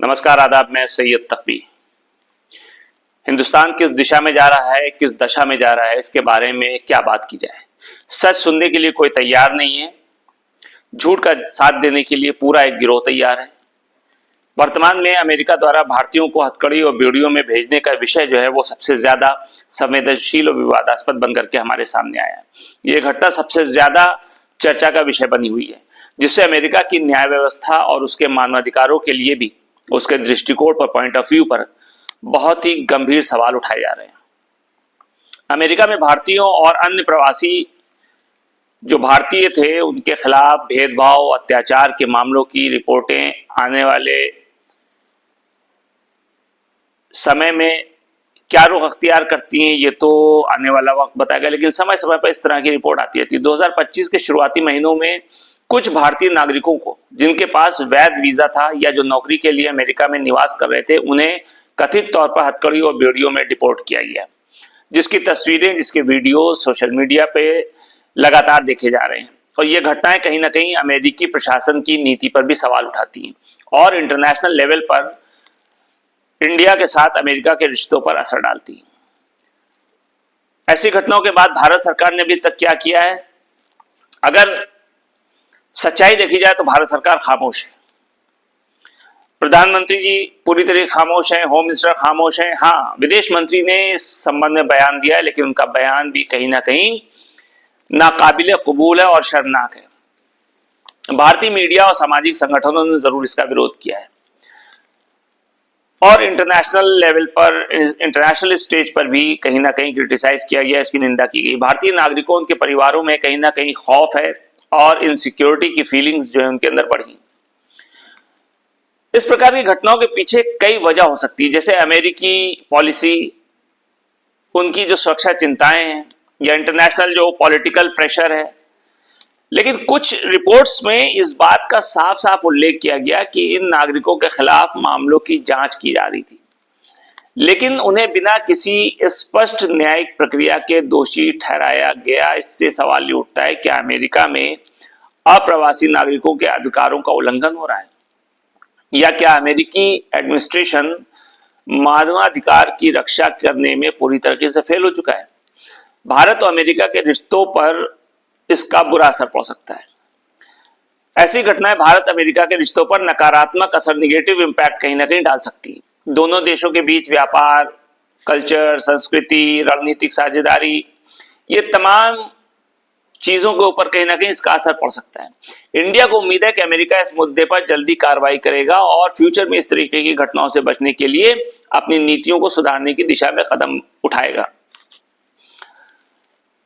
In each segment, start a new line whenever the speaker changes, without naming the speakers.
नमस्कार, आदाब। मैं सैयद तकवी। हिंदुस्तान किस दिशा में जा रहा है, किस दशा में जा रहा है, इसके बारे में क्या बात की जाए। सच सुनने के लिए कोई तैयार नहीं है, झूठ का साथ देने के लिए पूरा एक गिरोह तैयार है। वर्तमान में अमेरिका द्वारा भारतीयों को हथकड़ी और बेड़ियों में भेजने का विषय जो है वो सबसे ज्यादा संवेदनशील और विवादास्पद बनकर के हमारे सामने आया है। ये घटना सबसे ज्यादा चर्चा का विषय बनी हुई है, जिससे अमेरिका की न्याय व्यवस्था और उसके मानवाधिकारों के लिए भी उसके दृष्टिकोण पर, पॉइंट ऑफ व्यू पर बहुत ही गंभीर सवाल उठाए जा रहे हैं। अमेरिका में भारतीयों और अन्य प्रवासी जो भारतीय थे उनके खिलाफ भेदभाव, अत्याचार के मामलों की रिपोर्टें आने वाले समय में क्या रुख अख्तियार करती हैं, ये तो आने वाला वक्त बताएगा, लेकिन समय समय पर इस तरह की रिपोर्ट आती रहती है। 2025 के शुरुआती महीनों में कुछ भारतीय नागरिकों को जिनके पास वैध वीजा था या जो नौकरी के लिए अमेरिका में निवास कर रहे थे, उन्हें कथित तौर पर हथकड़ी और बेड़ियों में डिपोर्ट किया गया, जिसकी तस्वीरें, जिसके वीडियो सोशल मीडिया पे लगातार देखे जा रहे हैं। और ये घटनाएं कहीं ना कहीं अमेरिकी प्रशासन की नीति पर भी सवाल उठाती हैं और इंटरनेशनल लेवल पर इंडिया के साथ अमेरिका के रिश्तों पर असर डालती हैं। ऐसी घटनाओं के बाद भारत सरकार ने अभी तक क्या किया है? अगर सच्चाई देखी जाए तो भारत सरकार खामोश है। प्रधानमंत्री जी पूरी तरह खामोश हैं, होम मिनिस्टर खामोश हैं। हाँ, विदेश मंत्री ने इस संबंध में बयान दिया है, लेकिन उनका बयान भी कहीं ना कहीं नाकाबिले कबूल है और शर्मनाक है। भारतीय मीडिया और सामाजिक संगठनों ने जरूर इसका विरोध किया है और इंटरनेशनल लेवल पर, इंटरनेशनल स्टेज पर भी कहीं ना कहीं क्रिटिसाइज किया गया, इसकी निंदा की गई। भारतीय नागरिकों, उनके परिवारों में कहीं ना कहीं खौफ है और इनसिक्योरिटी की फीलिंग्स जो है उनके अंदर बढ़ी। इस प्रकार की घटनाओं के पीछे कई वजह हो सकती है, जैसे अमेरिकी पॉलिसी, उनकी जो सुरक्षा चिंताएं हैं या इंटरनेशनल जो पॉलिटिकल प्रेशर है। लेकिन कुछ रिपोर्ट्स में इस बात का साफ साफ उल्लेख किया गया कि इन नागरिकों के खिलाफ मामलों की जांच की जा रही थी, लेकिन उन्हें बिना किसी स्पष्ट न्यायिक प्रक्रिया के दोषी ठहराया गया। इससे सवाल ये उठता है कि अमेरिका में अप्रवासी नागरिकों के अधिकारों का उल्लंघन हो रहा है, या क्या अमेरिकी एडमिनिस्ट्रेशन मानवाधिकार की रक्षा करने में पूरी तरीके से फेल हो चुका है। भारत और अमेरिका के रिश्तों पर इसका बुरा असर पड़ सकता है। ऐसी घटनाएं भारत अमेरिका के रिश्तों पर नकारात्मक असर, निगेटिव इंपैक्ट कहीं ना कहीं डाल सकती है। दोनों देशों के बीच व्यापार, कल्चर, संस्कृति, रणनीतिक साझेदारी, ये तमाम चीजों के ऊपर कहीं ना कहीं इसका असर पड़ सकता है। इंडिया को उम्मीद है कि अमेरिका इस मुद्दे पर जल्दी कार्रवाई करेगा और फ्यूचर में इस तरीके की घटनाओं से बचने के लिए अपनी नीतियों को सुधारने की दिशा में कदम उठाएगा।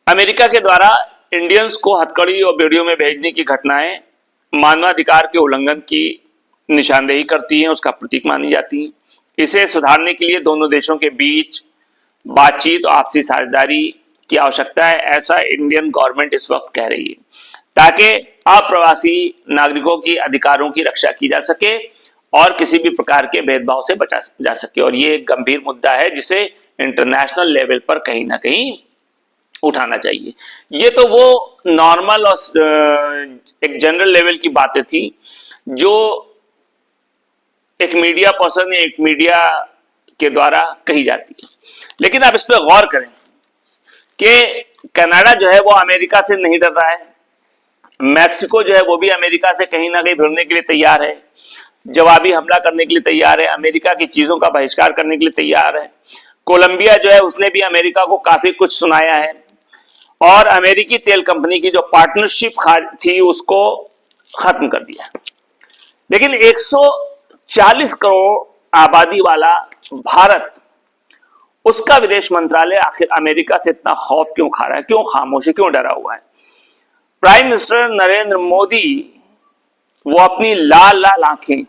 अमेरिका के द्वारा इंडियंस को हथकड़ी और बेड़ियों में भेजने की घटनाएं मानवाधिकार के उल्लंघन की निशानदेही करती हैं, उसका प्रतीक मानी जाती हैं। इसे सुधारने के लिए दोनों देशों के बीच बातचीत और आपसी साझेदारी की आवश्यकता है, ऐसा इंडियन गवर्नमेंट इस वक्त कह रही है, ताकि अप्रवासी नागरिकों की अधिकारों की रक्षा की जा सके और किसी भी प्रकार के भेदभाव से बचा जा सके। और ये एक गंभीर मुद्दा है जिसे इंटरनेशनल लेवल पर कहीं ना कहीं उठाना चाहिए। ये तो वो नॉर्मल और एक जनरल लेवल की बातें थी जो एक मीडिया पर्सन या एक मीडिया के द्वारा कही जाती है, लेकिन आप इस पर गौर करें कि कनाडा जो है वो अमेरिका से नहीं डर रहा है, मैक्सिको जो है वो भी अमेरिका से कहीं ना कहीं भिड़ने के लिए तैयार है, जवाबी हमला करने के लिए तैयार है, अमेरिका की चीजों का बहिष्कार करने के लिए तैयार है। कोलंबिया जो है उसने भी अमेरिका को काफी कुछ सुनाया है और अमेरिकी तेल कंपनी की जो पार्टनरशिप थी उसको खत्म कर दिया। लेकिन 140 करोड़ आबादी वाला भारत, उसका विदेश मंत्रालय आखिर अमेरिका से इतना खौफ क्यों खा रहा है, क्यों खामोश है, क्यों डरा हुआ है? प्राइम मिनिस्टर नरेंद्र मोदी वो अपनी लाल लाल आंखें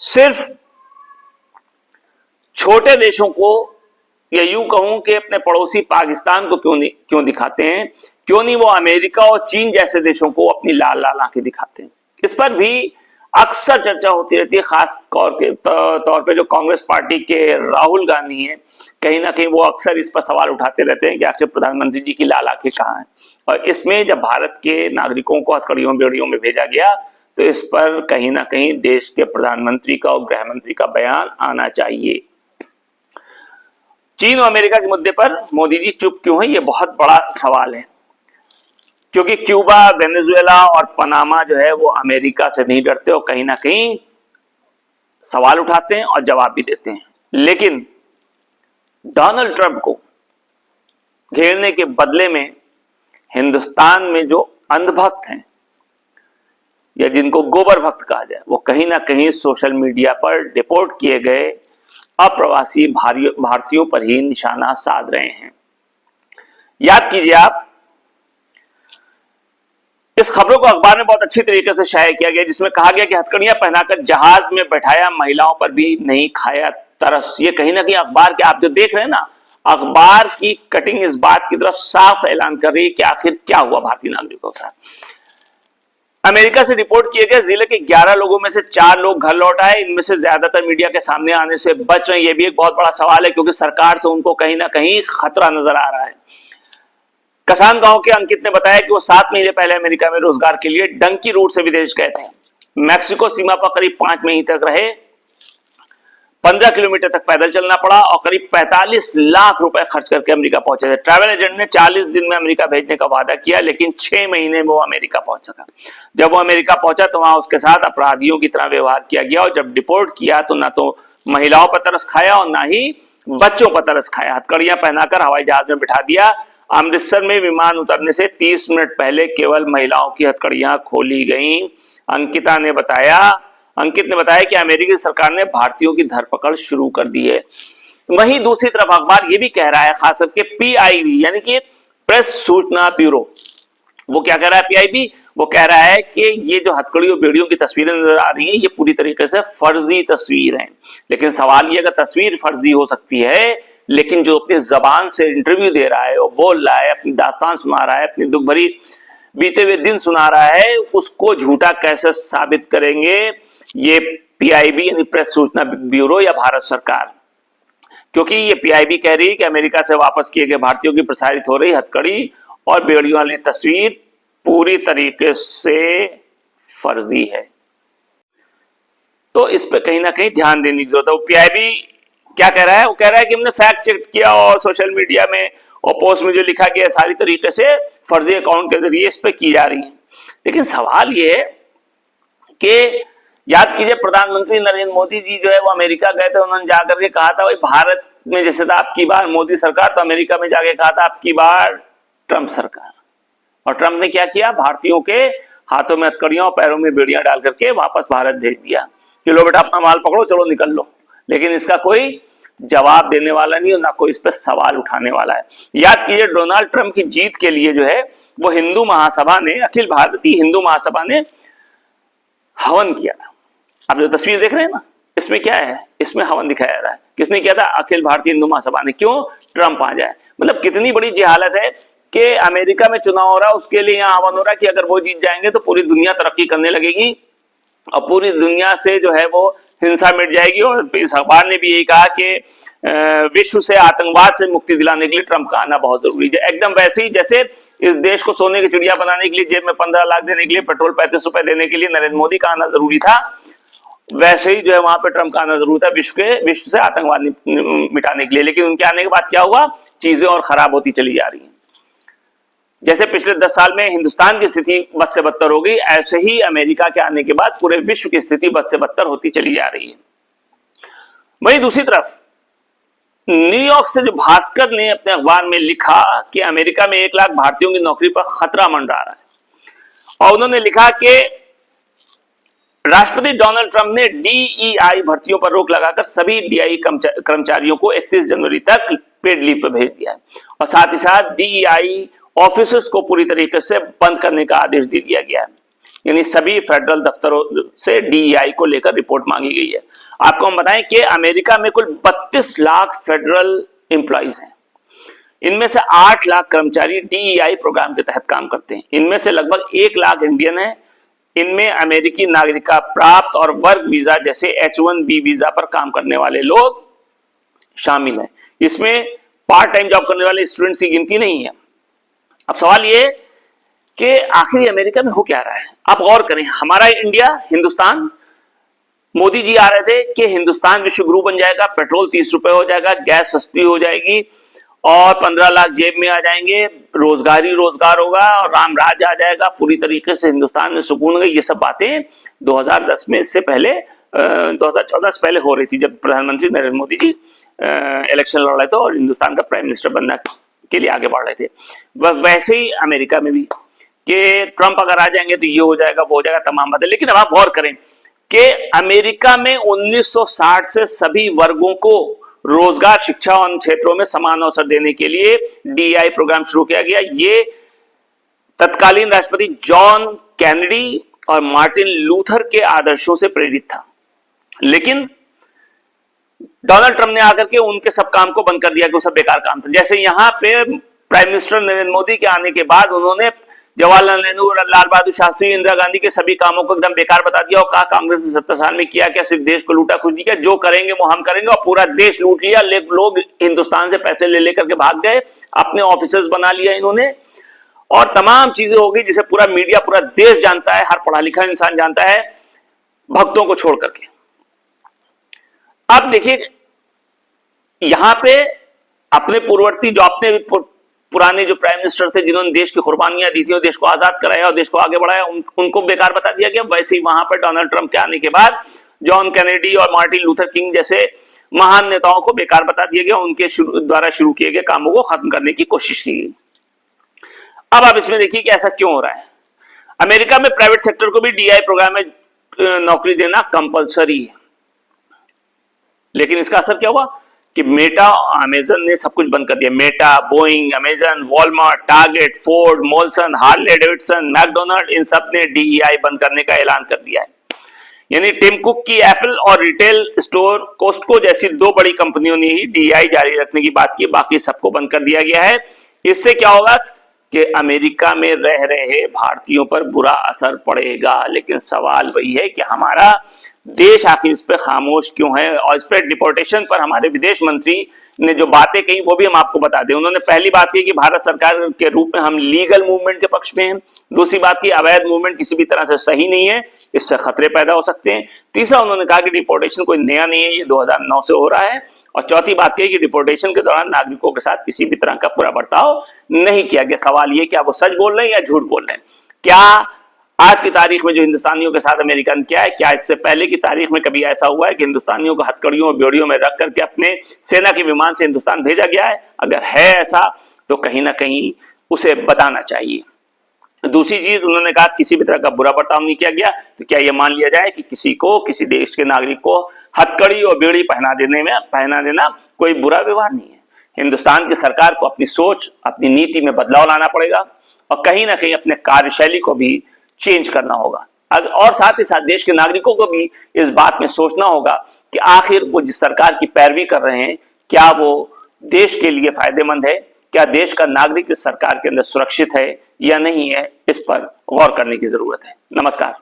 सिर्फ छोटे देशों को, या यूं कहूं कि अपने पड़ोसी पाकिस्तान को क्यों दिखाते हैं? क्यों नहीं वो अमेरिका और चीन जैसे देशों को अपनी लाल लाल आंखें दिखाते हैं? इस पर भी अक्सर चर्चा होती रहती है, खास तौर पे जो कांग्रेस पार्टी के राहुल गांधी हैं, कहीं ना कहीं वो अक्सर इस पर सवाल उठाते रहते हैं कि आखिर प्रधानमंत्री जी की लाल आंखें कहां हैं। और इसमें जब भारत के नागरिकों को हथकड़ियों बेड़ियों में भेजा गया तो इस पर कहीं ना कहीं देश के प्रधानमंत्री का और गृह मंत्री का बयान आना चाहिए। चीन और अमेरिका के मुद्दे पर मोदी जी चुप क्यों हैं, यह बहुत बड़ा सवाल है, क्योंकि क्यूबा, वेनेजुएला और पनामा जो है वो अमेरिका से नहीं डरते और कहीं ना कहीं सवाल उठाते हैं और जवाब भी देते हैं। लेकिन डोनाल्ड ट्रंप को घेरने के बदले में हिंदुस्तान में जो अंधभक्त हैं या जिनको गोबर भक्त कहा जाए, वो कहीं ना कहीं सोशल मीडिया पर डिपोर्ट किए गए अप्रवासी भारतीयों पर ही निशाना साध रहे हैं। याद कीजिए आप, इस खबरों को अखबार में बहुत अच्छी तरीके से शाया किया गया, जिसमें कहा गया कि हथकड़ियां पहनाकर जहाज में बैठाया, महिलाओं पर भी नहीं खाया तरस। ये कहीं ना कहीं अखबार के आप जो देख रहे हैं ना, अखबार की कटिंग इस बात की तरफ साफ ऐलान कर रही है कि आखिर क्या हुआ भारतीय नागरिकों के साथ। अमेरिका से रिपोर्ट किए गए जिले के 11 लोगों में से 4 लोग घर लौट आए। इनमें से ज्यादातर मीडिया के सामने आने से बच रहे हैं। यह भी एक बहुत बड़ा सवाल है, क्योंकि सरकार से उनको कहीं ना कहीं खतरा नजर आ रहा है। कसान गांव के अंकित ने बताया कि वो 7 महीने पहले अमेरिका में रोजगार के लिए डंकी रूट से विदेश गए थे। मैक्सिको सीमा पर करीब 5 महीने तक रहे, 15 किलोमीटर तक पैदल चलना पड़ा और करीब 45 लाख रुपए खर्च करके अमेरिका पहुंचे थे। ट्रैवल एजेंट ने 40 दिन में अमेरिका भेजने का वादा किया, लेकिन 6 महीने में वो अमेरिका पहुंच सका। जब वो अमेरिका पहुंचा तो वहां उसके साथ अपराधियों की तरह व्यवहार किया गया और जब डिपोर्ट किया तो ना तो महिलाओं पर तरस खाया और ना ही बच्चों पर तरस खाया। हथकड़ियां पहनाकर हवाई जहाज में बिठा दिया। अमृतसर में विमान उतरने से 30 मिनट पहले केवल महिलाओं की हथकड़ियां खोली गई। अंकित ने बताया कि अमेरिकी सरकार ने भारतीयों की धरपकड़ शुरू कर दी है। वहीं दूसरी तरफ अखबार यह भी कह रहा है, खास करके पीआईबी यानी कि प्रेस सूचना ब्यूरो, वो क्या कह रहा है पीआईबी? वो कह रहा है कि ये जो हथकड़ी और बेड़ियों की तस्वीरें नजर आ रही हैं, ये पूरी तरीके से फर्जी तस्वीर हैं। लेकिन सवाल ये, अगर तस्वीर फर्जी हो सकती है, लेकिन जो अपनी जबान से इंटरव्यू दे रहा है, वो बोल रहा है, अपनी दास्तान सुना रहा है, अपनी दुख भरी बीते हुए दिन सुना रहा है, उसको झूठा कैसे साबित करेंगे ये पीआईबी यानी प्रेस सूचना ब्यूरो या भारत सरकार? क्योंकि ये पीआईबी कह रही है कि अमेरिका से वापस किए गए भारतीयों की प्रसारित हो रही हथकड़ी और बेड़ियों वाली तस्वीर पूरी तरीके से फर्जी है। तो इस पे कहीं ना कहीं ध्यान देने की जरूरत है। वो पीआईबी क्या कह रहा है? वो कह रहा है कि हमने फैक्ट चेक किया और सोशल मीडिया में और पोस्ट में जो लिखा गया सारी तरीके से फर्जी अकाउंट के जरिए इस पे की जा रही है। लेकिन सवाल ये है कि याद कीजिए, प्रधानमंत्री नरेंद्र मोदी जी जो है वो अमेरिका गए थे, उन्होंने जाकर के कहा था भाई भारत में जैसे था आपकी बार मोदी सरकार, तो अमेरिका में जाके कहा था आपकी बार ट्रंप सरकार। और ट्रंप ने क्या किया? भारतीयों के हाथों में हथकड़ियां और पैरों में बेड़ियां डाल करके वापस भारत भेज दिया कि लो बेटा अपना माल पकड़ो, चलो निकल लो। लेकिन इसका कोई जवाब देने वाला नहीं और ना कोई इस पर सवाल उठाने वाला है। याद कीजिए, डोनाल्ड ट्रंप की जीत के लिए जो है वो हिंदू महासभा ने, अखिल भारतीय हिंदू महासभा ने हवन किया था। आप जो तस्वीर देख रहे हैं ना, इसमें क्या है? इसमें हवन दिखाया जा रहा है। किसने किया था? अखिल भारतीय हिंदू महासभा ने। क्यों? ट्रंप आ जाए। मतलब कितनी बड़ी जहालत है कि अमेरिका में चुनाव हो रहा है, उसके लिए यहाँ हवन हो रहा है कि अगर वो जीत जाएंगे तो पूरी दुनिया तरक्की करने लगेगी और पूरी दुनिया से जो है वो हिंसा मिट जाएगी। और इस अखबार ने भी यही कहा कि विश्व से आतंकवाद से मुक्ति दिलाने के लिए ट्रंप का आना बहुत जरूरी है। एकदम वैसे ही जैसे इस देश को सोने की चिड़िया बनाने के लिए, जेब में 15 लाख देने के लिए, पेट्रोल 35 रुपए देने के लिए नरेंद्र मोदी का आना जरूरी था, वैसे ही जो है वहां पे ट्रंप का आना जरूरी था विश्व से आतंकवाद मिटाने के लिए। लेकिन उनके आने के बाद क्या हुआ? चीजें और खराब होती चली जा रही हैं। जैसे पिछले 10 साल में हिंदुस्तान की स्थिति बद से बदतर हो गई, ऐसे ही अमेरिका के आने के बाद पूरे विश्व की स्थिति बद से बदतर होती चली जा रही है। वहीं दूसरी तरफ न्यूयॉर्क से जो भास्कर ने अपने अखबार में लिखा कि अमेरिका में 1 लाख भारतीयों की नौकरी पर खतरा मंडरा रहा है, और उन्होंने लिखा कि राष्ट्रपति डोनाल्ड ट्रंप ने डीईआई भर्तियों पर रोक लगाकर सभी डीआई कर्मचारियों को 31 जनवरी तक पेड लीव पर भेज दिया है और साथ ही साथ डीईआई ऑफिस को पूरी तरीके से बंद करने का आदेश दे दिया गया है। यानी सभी फेडरल दफ्तरों से डीईआई को लेकर रिपोर्ट मांगी गई है। आपको हम बताएं कि अमेरिका में कुल 32 लाख फेडरल एम्प्लॉइज हैं। इनमें से 8 लाख कर्मचारी डीईआई प्रोग्राम के तहत काम करते हैं। इनमें से लगभग 1 लाख इंडियन है। इनमें अमेरिकी नागरिकता प्राप्त और वर्क वीजा जैसे H1B वीजा पर काम करने वाले लोग शामिल हैं। इसमें पार्ट टाइम जॉब करने वाले स्टूडेंट्स की गिनती नहीं है। अब सवाल ये कि आखिर अमेरिका में हो क्या रहा है। आप गौर करें, हमारा इंडिया, हिंदुस्तान, मोदी जी आ रहे थे कि हिंदुस्तान विश्व गुरु बन जाएगा, पेट्रोल 30 रुपए हो जाएगा, गैस सस्ती हो जाएगी और 15 लाख जेब में आ जाएंगे, रोजगार ही रोजगार होगा और राम राज आ जाएगा, पूरी तरीके से हिंदुस्तान में सुकून गई। ये सब बातें 2010 में, इससे पहले 2014 से पहले हो रही थी, जब प्रधानमंत्री नरेंद्र मोदी जी इलेक्शन लड़ रहे थे और हिंदुस्तान का प्राइम मिनिस्टर बनने के लिए आगे बढ़ रहे थे। वैसे ही अमेरिका में भी कि ट्रंप अगर आ जाएंगे तो ये हो जाएगा, वो हो जाएगा, तमाम बातें। लेकिन अब आप गौर करें कि अमेरिका में 1960 से सभी वर्गों को रोजगार, शिक्षा और क्षेत्रों में समान अवसर देने के लिए डीआई प्रोग्राम शुरू किया गया। ये तत्कालीन राष्ट्रपति जॉन कैनेडी और मार्टिन लूथर के आदर्शों से प्रेरित था। लेकिन डोनाल्ड ट्रंप ने आकर के उनके सब काम को बंद कर दिया कि वो सब बेकार काम था। जैसे यहां पे प्राइम मिनिस्टर नरेंद्र मोदी के आने के बाद उन्होंने जवाहरलाल नेहरू, लाल बहादुर शास्त्री, इंदिरा गांधी के सभी कामों को एकदम बेकार बता दिया और कहा कांग्रेस ने 70 साल में किया क्या, सिर्फ देश को लूटा खुद किया, जो करेंगे वो हम करेंगे, और पूरा देश लूट लिया। लोग हिंदुस्तान से पैसे ले लेकर के भाग गए, अपने ऑफिसर्स बना लिया इन्होंने और तमाम चीजें हो गई जिसे पूरा मीडिया, पूरा देश जानता है, हर पढ़ा लिखा इंसान जानता है, भक्तों को छोड़ करके। अब देखिए यहां पे अपने पूर्ववर्ती, जो अपने पुराने जो प्राइम मिनिस्टर थे जिन्होंने देश की कुर्बानियां दी थी और देश को आजाद कराया और देश को आगे बढ़ाया, उनको बेकार बता दिया गया। वैसे ही वहां पर डोनाल्ड ट्रंप के आने के बाद जॉन कैनेडी और मार्टिन लूथर किंग जैसे महान नेताओं को बेकार बता दिया गया, उनके द्वारा शुरू किए गए कामों को खत्म करने की कोशिश की गई। अब आप इसमें देखिए कि ऐसा क्यों हो रहा है। अमेरिका में प्राइवेट सेक्टर को भी डीआई प्रोग्राम में नौकरी देना कंपलसरी है, लेकिन इसका असर क्या हुआ कि मेटा, अमेजन ने सब कुछ बंद कर दिया। Meta, Boeing, Amazon, Walmart, Target, Ford, Molson, Harley Davidson, McDonald, इन सब ने डीईआई बंद करने का ऐलान कर दिया है। यानी टिम कुक की एप्पल और रिटेल स्टोर कोस्टको जैसी दो बड़ी कंपनियों ने ही डीईआई जारी रखने की बात की, बाकी सबको बंद कर दिया गया है। इससे क्या होगा कि अमेरिका में रह रहे भारतीयों पर बुरा असर पड़ेगा। लेकिन सवाल वही है कि हमारा देश आखिर इस पे खामोश क्यों है। और इस पे डिपोर्टेशन पर हमारे विदेश मंत्री ने जो बातें कही वो भी हम आपको बता दें। उन्होंने पहली बात की कि भारत सरकार के रूप में हम लीगल मूवमेंट के पक्ष में हैं। दूसरी बात की अवैध मूवमेंट किसी भी तरह से सही नहीं है, इससे खतरे पैदा हो सकते हैं। तीसरा उन्होंने कहा कि डिपोर्टेशन कोई नया नहीं है, ये 2009 से हो रहा है। और चौथी बात कही कि डिपोर्टेशन के दौरान नागरिकों के साथ किसी भी तरह का बुरा बर्ताव नहीं किया गया। सवाल ये क्या वो सच बोल रहे हैं या झूठ बोल रहे हैं? क्या आज की तारीख में जो हिंदुस्तानियों के साथ अमेरिका ने किया है, क्या इससे पहले की तारीख में कभी ऐसा हुआ है कि हिंदुस्तानियों को हथकड़ियों और बेड़ियों में रख करके अपने सेना के विमान से हिंदुस्तान भेजा गया है? अगर है ऐसा तो कहीं ना कहीं उसे बताना चाहिए। दूसरी चीज उन्होंने कहा किसी भी तरह का बुरा बर्ताव नहीं किया गया, तो क्या यह मान लिया जाए कि किसी को, किसी देश के नागरिक को हथकड़ी और बेड़ी पहना देना कोई बुरा व्यवहार नहीं है। हिंदुस्तान की सरकार को अपनी सोच, अपनी नीति में बदलाव लाना पड़ेगा और कहीं ना कहीं अपने कार्यशैली को भी चेंज करना होगा। और साथ ही साथ देश के नागरिकों को भी इस बात में सोचना होगा कि आखिर वो जिस सरकार की पैरवी कर रहे हैं, क्या वो देश के लिए फायदेमंद है, क्या देश का नागरिक इस सरकार के अंदर सुरक्षित है या नहीं है, इस पर गौर करने की जरूरत है। नमस्कार।